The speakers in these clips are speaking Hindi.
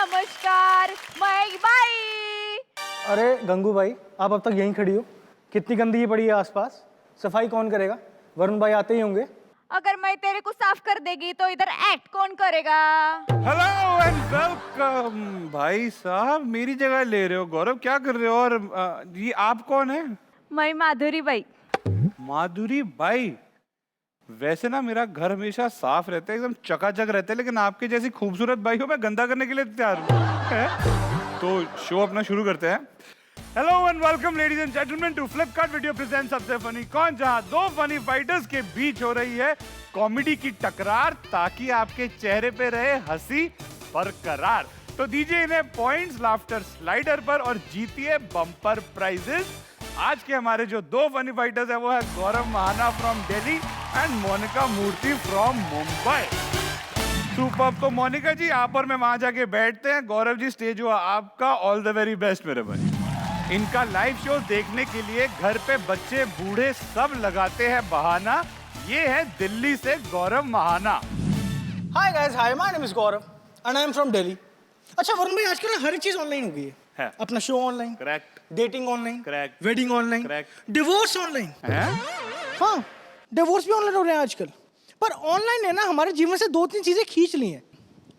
नमस्कार मैं बाई। अरे गंगू भाई, आप अब तक यहीं खड़ी हो? कितनी गंदगी पड़ी है आसपास, सफाई कौन करेगा? वरुण भाई आते ही होंगे। अगर मैं तेरे को साफ कर देगी तो इधर एक्ट कौन करेगा? Hello and welcome. भाई साहब मेरी जगह ले रहे हो गौरव, क्या कर रहे हो? और ये आप कौन है? मैं माधुरी बाई। Madhuri by. वैसे ना मेरा घर हमेशा साफ रहता है, एकदम चकाचक रहता है, लेकिन आपके जैसी खूबसूरत बाई हो मैं गंदा करने के लिए तैयार हूँ। तो शो अपना शुरू करते हैं। Hello and welcome ladies and gentleman to Flipkart video present सबसे फनी कौन, जहां दो फनी फाइटर्स के बीच हो रही है कॉमेडी की टकरार, ताकि आपके चेहरे पे रहे हंसी बरकरार। तो दीजिए इन्हें पॉइंट्स लाफ्टर स्लाइडर पर और जीतिए बम्पर प्राइजेस। आज के हमारे जो दो फनी फाइटर्स है वो है Gaurav Mahana from Delhi and Monika Murthy from Mumbai. Super. तो मोनिका जी आप और मैं वहां जाके बैठते हैं। गौरव जी स्टेज हुआ आपका, ऑल द वेरी बेस्ट मेरे भाई। इनका लाइव शो देखने के लिए घर पे बच्चे बूढ़े सब लगाते हैं बहाना। ये है दिल्ली से Gaurav Mahana. Hi guys, hi, my name is Gaurav and I am from Delhi. अच्छा वरुण भाई, आजकल हर चीज ऑनलाइन हो गई है। अपना show online, correct. Dating online, correct. Wedding online, correct. Divorce online. हैं? हाँ, डिवोर्स भी ऑनलाइन हो रहे हैं आजकल। पर ऑनलाइन ने ना हमारे जीवन से दो तीन चीजें खींच ली हैं,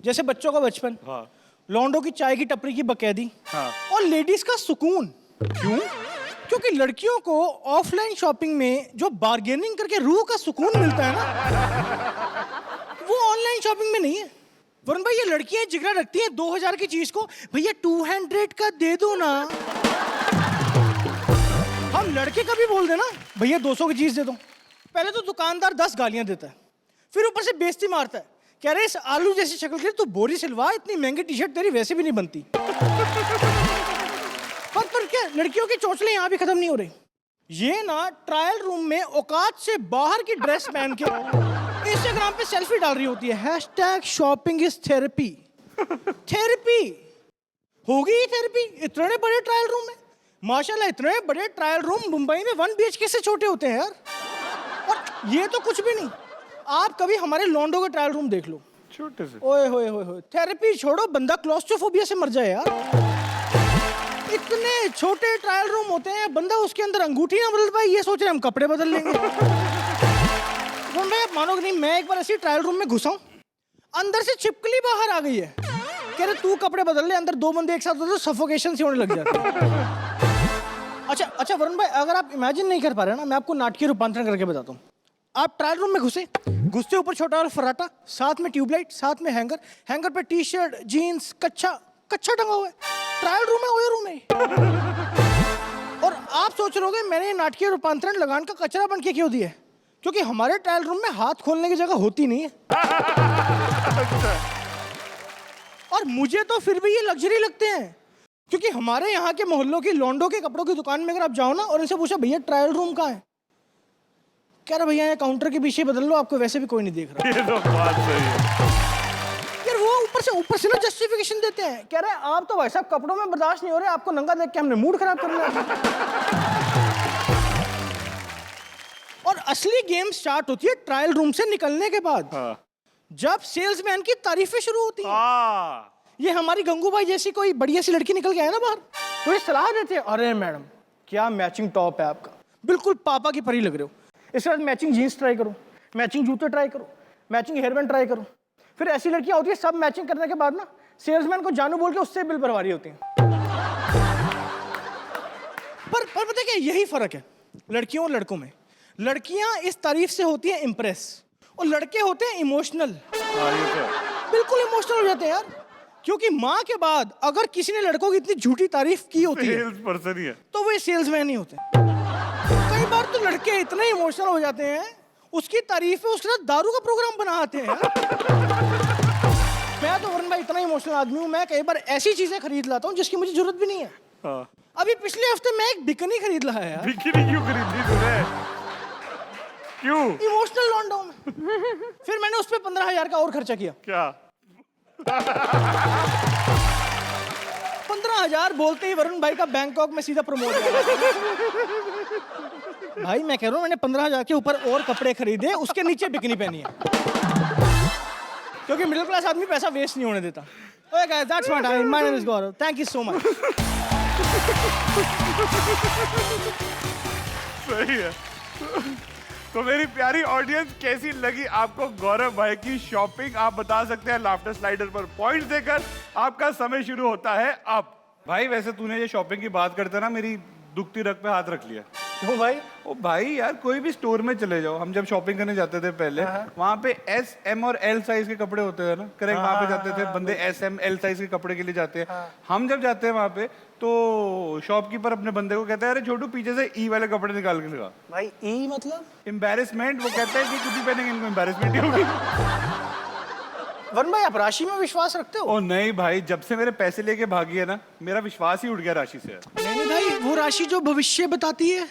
जैसे बच्चों का बचपन, हाँ। लौंडों की चाय की टपरी की बकैदी, हाँ। और लेडीज का सुकून। क्यों? क्योंकि लड़कियों को ऑफलाइन शॉपिंग में जो बार्गेनिंग करके रूह का सुकून मिलता है ना, वो ऑनलाइन शॉपिंग में नहीं है। वरुण भाई, ये लड़कियां जिगरा रखती हैं 2000 की चीज को, भैया 200 का दे दो ना। हम लड़के कभी बोल देना भैया 200 की चीज दे दो, पहले तो दुकानदार 10 गालियां देता है, फिर ऊपर से बेइज्जती मारता है, कह रहे इस आलू जैसी शक्ल के लिए तू बोरी सिलवा, इतनी महंगी टी शर्ट तेरी वैसे भी नहीं बनती। पर क्या लड़कियों की चोंचलें यहाँ भी खत्म नहीं हो रही। ये ना ट्रायल रूम में औकात से बाहर की ड्रेस पहन के इंस्टाग्राम पे सेल्फी डाल रही होती है, hashtag shopping is therapy. Therapy होगी ही थेरेपी इतने बड़े ट्रायल रूम में। माशाल्लाह इतने बड़े ट्रायल रूम मुंबई में 1 BHK से छोटे होते हैं यार। और ये तो कुछ भी नहीं, आप कभी हमारे लॉन्डो के ट्रायल रूम देख लो, छोटे से। ओए होए होए होए, थेरेपी छोड़ो, बंदा क्लॉस्ट्रोफोबिया से मर जाए यार। इतने छोटे ट्रायल रूम होते हैं, बंदा उसके अंदर अंगूठी ना बदल पाए, ये सोच रहे हम कपड़े बदल लेंगे। भाई आप मानोगे नहीं, मैं एक बार ऐसी ट्रायल रूम में घुसा हूं, अंदर से छिपकली बाहर आ गई है, कह रहे तू कपड़े बदल ले, अंदर 2 बंदे एक साथ होते तो सफोकेशन से होने लग जाते। अच्छा वरुण भाई, अगर आप इमेजिन नहीं कर पा रहे ना, मैं आपको नाटकीय रूपांतरण करके बताता हूँ। आप ट्रायल रूम में घुसते ऊपर छोटा और फर्राटा, साथ में ट्यूबलाइट, साथ में हैंगर पे टी शर्ट जीन्स कच्छा टंगा हुआ है। ट्रायल रूम है, ओयो रूम है। और आप सोच रहे होगे मैंने ये नाटकीय रूपांतरण लगान का कचरा बन के क्यों दिया है, क्योंकि हमारे ट्रायल रूम में हाथ खोलने की जगह होती नहीं है। और मुझे तो फिर भी ये लग्जरी लगते हैं, क्योंकि हमारे यहाँ के मोहल्लों की लॉन्डो के कपड़ों की दुकान में अगर आप जाओ ना और इनसे पूछा भैया ट्रायल रूम कहाँ है, कह रहे भैया काउंटर के पीछे बदल लो, आपको वैसे भी कोई नहीं देख रहा। ये तो बात सही है यार वो ऊपर से ना जस्टिफिकेशन देते हैं, कह रहे हैं आप तो भाई साहब कपड़ों में बर्दाश्त नहीं हो रहे, आपको नंगा देख के हमने मूड खराब कर लिया। और असली गेम स्टार्ट होती है ट्रायल रूम से निकलने के बाद। हाँ। जब सेल्समैन की तारीफें शुरू होती हैं। हाँ। ये हमारी गंगूबाई जैसी कोई बढ़िया सी लड़की निकल के आए ना बाहर, तो ये सलाह देते हैं, अरे मैडम क्या मैचिंग टॉप है आपका, बिल्कुल पापा की परी लग रहे हो, इसके बाद मैचिंग जीन्स ट्राई करो, मैचिंग जूते ट्राई करो, मैचिंग हेयरबैंड ट्राई करो। फिर ऐसी लड़कियां होती है सब मैचिंग करने के बाद ना सेल्समैन को जानू बोल के उससे बिल भरवा रही होती हैं। पर पता क्या, यही फर्क है लड़कियों और लड़कों में। लड़कियां इस तारीफ से होती हैं इम्प्रेस, और लड़के होते हैं इमोशनल। बिल्कुल इमोशनल हो जाते हैं यार, क्योंकि माँ के बाद अगर किसी ने लड़कों की इतनी झूठी तारीफ की होती है सेल्स पर्सन ही है, तो वो सेल्समैन ही होते हैं। कई बार तो लड़के इतने इमोशनल हो जाते हैं, उसकी तारीफ में उसके साथ दारू का प्रोग्राम बना आते हैं। मैं तो वरुण भाई इतना इमोशनल आदमी हूँ, मैं कई बार ऐसी चीजें खरीद लाता हूँ जिसकी मुझे जरूरत भी नहीं है। हाँ। अभी पिछले हफ्ते मैं एक बिकनी खरीद लाया है यार। बिकिनी क्यों खरीदी तूने? क्यों? इमोशनल लॉकडाउन में। फिर मैंने उस पर 15,000 का और खर्चा किया। क्या? 15,000 बोलते ही वरुण भाई का बैंकॉक में सीधा प्रमोट किया। भाई मैं कह रहा हूँ मैंने 15,000 के ऊपर और कपड़े खरीदे, उसके नीचे बिकनी पहनी है, क्योंकि मिडिल क्लास आदमी पैसा वेस्ट नहीं होने देता। Okay guys, that's my time. My name is Gaurav. Thank you so much. सही है। तो मेरी प्यारी ऑडियंस, कैसी लगी आपको गौरव भाई की शॉपिंग? आप बता सकते हैं लाफ्टर स्लाइडर पर पॉइंट्स देकर। आपका समय शुरू होता है अब। भाई वैसे तूने ये शॉपिंग की बात करते ना, मेरी दुखती रग पे हाथ रख लिया। क्यों भाई? ओ भाई यार, कोई भी स्टोर में चले जाओ, हम जब शॉपिंग करने जाते थे पहले, वहाँ पे एस, एम और एल साइज के कपड़े होते हैं ना, करेक्ट? वहाँ पे जाते थे बंदे, एस, एम, एल साइज के कपड़े के लिए जाते हैं। हम जब जाते हैं वहाँ पे, तो शॉपकीपर अपने बंदे को कहता है, अरे छोटू पीछे से ई वाले कपड़े निकाल के दिखा। भाई ई मतलब? एम्बेरसमेंट। वो कहता है कि कुछ भी पहनेंगे इनको एम्बेरसमेंट ही होगी। वरुण भाई, आप राशि में विश्वास रखते हो? ओ नहीं भाई, जब से मेरे पैसे लेके भागी है ना, मेरा विश्वास ही उठ गया राशि से। नहीं भाई, वो राशि जो भविष्य बताती है।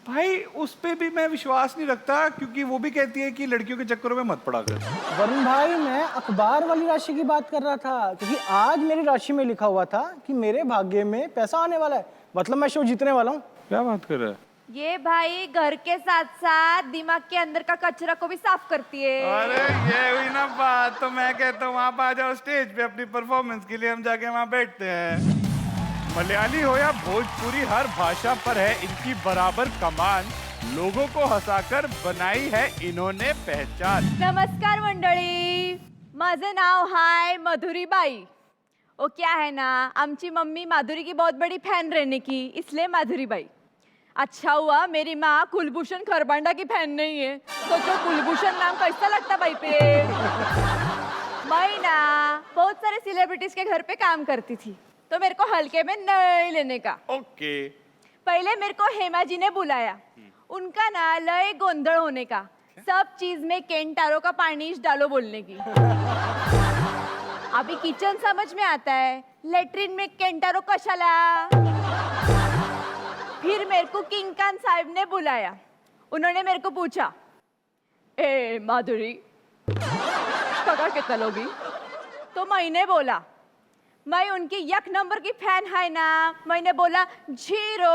भाई उस पे भी मैं विश्वास नहीं रखता, क्योंकि वो भी कहती है कि लड़कियों के चक्करों में मत पड़ा कर। वरुण भाई, मैं अखबार वाली राशि की बात कर रहा था, क्योंकि आज मेरी राशि में लिखा हुआ था कि मेरे भाग्य में पैसा आने वाला है, मतलब मैं शो जीतने वाला हूँ। क्या बात कर रहा है? ये भाई घर के साथ साथ दिमाग के अंदर का कचरा को भी साफ करती है। अरे ये हुई ना बात। तो मैं कहता हूँ आप आ जाओ स्टेज पे अपनी परफॉर्मेंस के लिए, हम जाके वहाँ बैठते हैं। मलयाली हो या भोजपुरी, हर भाषा पर है इनकी बराबर कमान। लोगों को हंसाकर बनाई है इन्होंने पहचान। नमस्कार मंडळी, माझं नाव हाय मधुरीबाई। वो क्या है ना, आमची मम्मी माधुरी की बहुत बड़ी फैन रहने की, इसलिए माधुरीबाई। अच्छा हुआ मेरी माँ कुलभूषण खरबांडा की फैन नहीं है, सोचो कुलभूषण नाम कैसा लगता भाई पे। मैं ना बहुत सारे सेलिब्रिटीज के घर पे काम करती थी, तो मेरे को हल्के में नहीं लेने का। ओके। पहले मेरे को हेमा जी ने बुलाया, उनका ना लय गोंधळ होने का, सब चीज में केंटारो का पानी डालो बोलने की। अभी किचन समझ में आता है, लेटरिन में केंटारो कशाला। फिर मेरे को किंग खान साहब ने बुलाया, उन्होंने मेरे को पूछा, ए माधुरी पगार कितना लोगी? तो मैंने बोला मैं उनकी 1 नंबर की फैन है ना। मैंने बोला 0।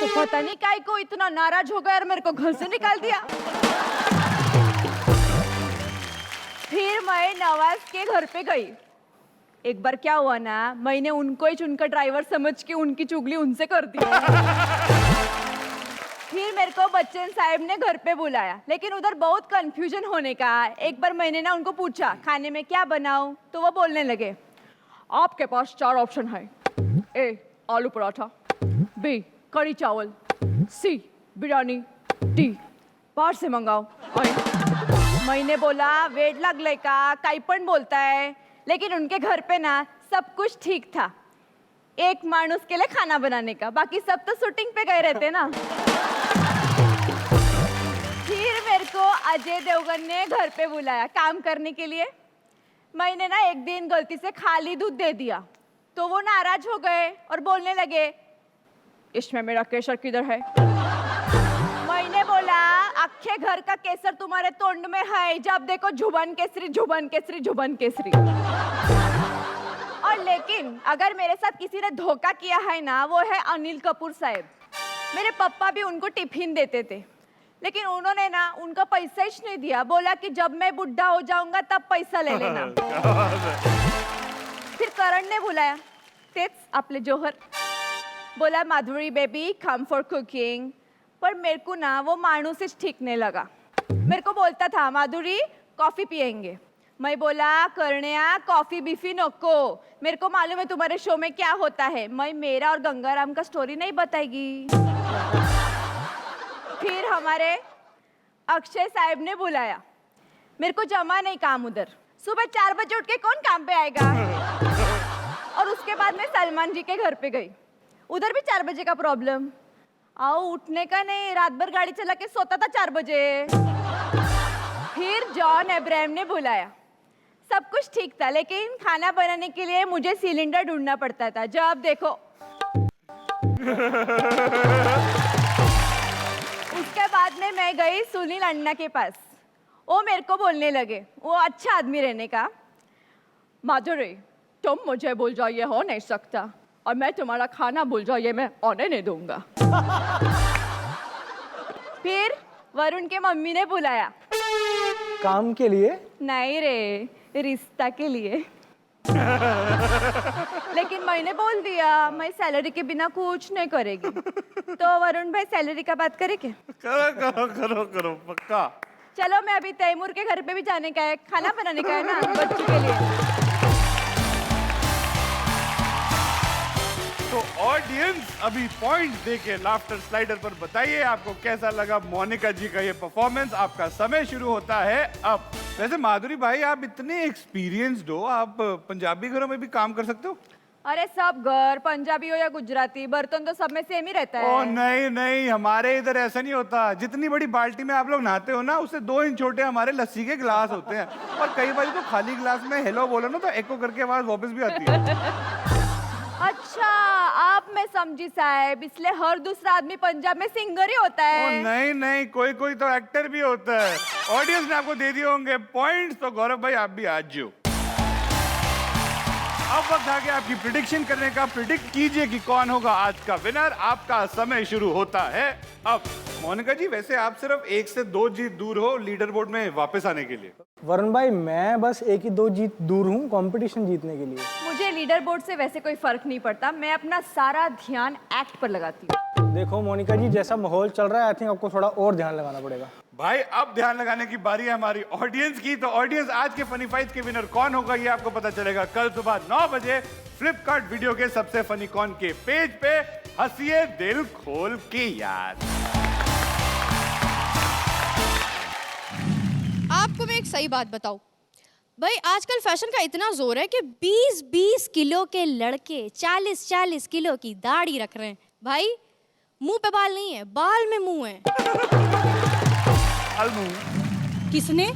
तो पता नहीं काय को इतना नाराज हो गया और मेरे को घर से निकाल दिया। फिर मैं नवाज के घर पे गई। एक बार क्या हुआ ना, मैंने उनको ही उनका ड्राइवर समझ के उनकी चुगली उनसे कर दी। फिर मेरे को बच्चन साहब ने घर पे बुलाया, लेकिन उधर बहुत कंफ्यूजन होने का। एक बार मैंने ना उनको पूछा खाने में क्या बनाऊं, तो वो बोलने लगे, आपके पास 4 ऑप्शन है, ए आलू पराठा, बी कड़ी चावल, सी बिरयानी, डी बाहर से मंगाओ। मैंने बोला वेट लागलंय का, काही पण बोलताय। लेकिन उनके घर पे ना सब कुछ ठीक था, एक मानुस के लिए खाना बनाने का, बाकी सब तो शूटिंग पे गए रहते ना। फिर मेरे को अजय देवगन ने घर पे बुलाया काम करने के लिए। मैंने ना एक दिन गलती से खाली दूध दे दिया, तो वो नाराज हो गए और बोलने लगे, इसमें मेरा केसर किधर है? मैंने बोला अक्खे घर का केसर तुम्हारे तोंड में है, जब देखो जुबान केसरी जुबान केसरी जुबान केसरी। और लेकिन अगर मेरे साथ किसी ने धोखा किया है ना, वो है अनिल कपूर साहब। मेरे पापा भी उनको टिफिन देते थे, लेकिन उन्होंने ना उनका पैसा ही नहीं दिया, बोला कि जब मैं बुढ़ा हो जाऊंगा तब पैसा ले लेना। फिर करण ने बुलाया, तेच आपले जोहर, बोला माधुरी बेबी कम फॉर कुकिंग। पर मेरे को ना वो मानुस ही ठीक नहीं लगा। मेरे को बोलता था माधुरी कॉफी पियेंगे, मैं बोला करण्या कॉफी बीफी नको, मेरे को मालूम है तुम्हारे शो में क्या होता है, मैं मेरा और गंगाराम का स्टोरी नहीं बताएगी। फिर हमारे अक्षय साहब ने बुलाया, मेरे को जमा नहीं काम उधर, सुबह 4 बजे उठ के कौन काम पे आएगा। और उसके बाद मैं सलमान जी के घर पे गई, उधर भी 4 बजे का प्रॉब्लम, आओ उठने का नहीं, रात भर गाड़ी चला के सोता था 4 बजे। फिर जॉन अब्राहम ने बुलाया, सब कुछ ठीक था, लेकिन खाना बनाने के लिए मुझे सिलेंडर ढूंढना पड़ता था। जब देखो उसके बाद में मैं गई सुनील अन्ना के पास, वो मेरे को बोलने लगे, वो अच्छा आदमी रहने का, माधुरी तुम मुझे भूल जाओ ये हो नहीं सकता, और मैं तुम्हारा खाना भूल जाओ ये मैं होने नहीं दूंगा। फिर वरुण के मम्मी ने बुलाया, काम के लिए? नहीं रे, रिश्ता के लिए। लेकिन मैंने बोल दिया मैं सैलरी के बिना कुछ नहीं करेगी। तो वरुण भाई सैलरी का बात करे क्या? करो करो करो करो पक्का। चलो मैं अभी तैमूर के घर पे भी जाने का है, खाना बनाने का है ना बच्चों के लिए। तो ऑडियंस अभी पॉइंट देके लाफ्टर स्लाइडर पर बताइए आपको कैसा लगा मोनिका जी का ये परफॉर्मेंस। आपका समय शुरू होता है अब। वैसे माधुरी भाई आप इतने एक्सपीरियंस्ड हो, आप पंजाबी घरों में भी काम कर सकते हो? अरे सब घर पंजाबी हो या गुजराती, बर्तन तो सब में सेम ही रहता है। ओ नहीं नहीं, हमारे इधर ऐसा नहीं होता। जितनी बड़ी बाल्टी में आप लोग नहाते हो ना, उससे 2 इंच छोटे हमारे लस्सी के गिलास होते हैं। और कई बार तो खाली गिलास में हेलो बोलो ना तो एको करके आवाज वापस भी आती है। अच्छा आप मैं समझी साहब, इसलिए हर दूसरा आदमी पंजाब में सिंगर ही होता ओ है। नहीं नहीं, कोई कोई तो एक्टर भी होता है। ऑडियंस ने आपको दे दिए होंगे पॉइंट्स, तो गौरव भाई आप भी आज जो। अब वक्त आ गया आपकी प्रिडिक्शन करने का। प्रिडिक्ट कीजिए कि कौन होगा आज का विनर। आपका समय शुरू होता है अब। मोनिका जी वैसे आप सिर्फ 1 से 2 जीत दूर हो लीडर बोर्ड में वापस आने के लिए। वरुण भाई मैं बस 1 ही 2 जीत दूर हूँ कंपटीशन जीतने के लिए। मुझे लीडर बोर्ड से वैसे कोई फर्क नहीं पड़ता, मैं अपना सारा ध्यान एक्ट पर लगाती हूँ। देखो मोनिका जी जैसा माहौल चल रहा है आई थिंक आपको थोड़ा और ध्यान लगाना पड़ेगा। भाई अब ध्यान लगाने की बारी है हमारी ऑडियंस की। तो ऑडियंस आज के फनी फाइट्स के विनर कौन होगा ये आपको पता चलेगा कल सुबह 9 बजे फ्लिपकार्ट वीडियो के सबसे फनी कौन के पेज पे। हंसिए दिल खोल के यार। आपको मैं एक सही बात बताऊं भाई, आजकल फैशन का इतना जोर है कि 20-20 किलो के लड़के 40-40 किलो की दाढ़ी रख रहे हैं। भाई मुंह पे बाल नहीं है, बाल में मुंह है। किसने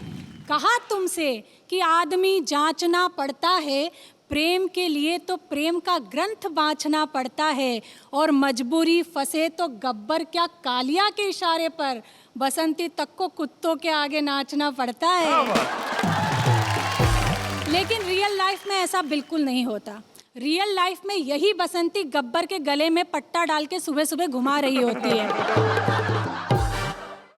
कहा तुमसे कि आदमी जांचना पड़ता है? प्रेम के लिए तो प्रेम का ग्रंथ बांचना पड़ता है, और मजबूरी फंसे तो गब्बर क्या कालिया के इशारे पर बसंती तक को कुत्तों के आगे नाचना पड़ता है। लेकिन रियल लाइफ में ऐसा बिल्कुल नहीं होता। रियल लाइफ में यही बसंती गब्बर के गले में पट्टा डाल के सुबह सुबह घुमा रही होती है।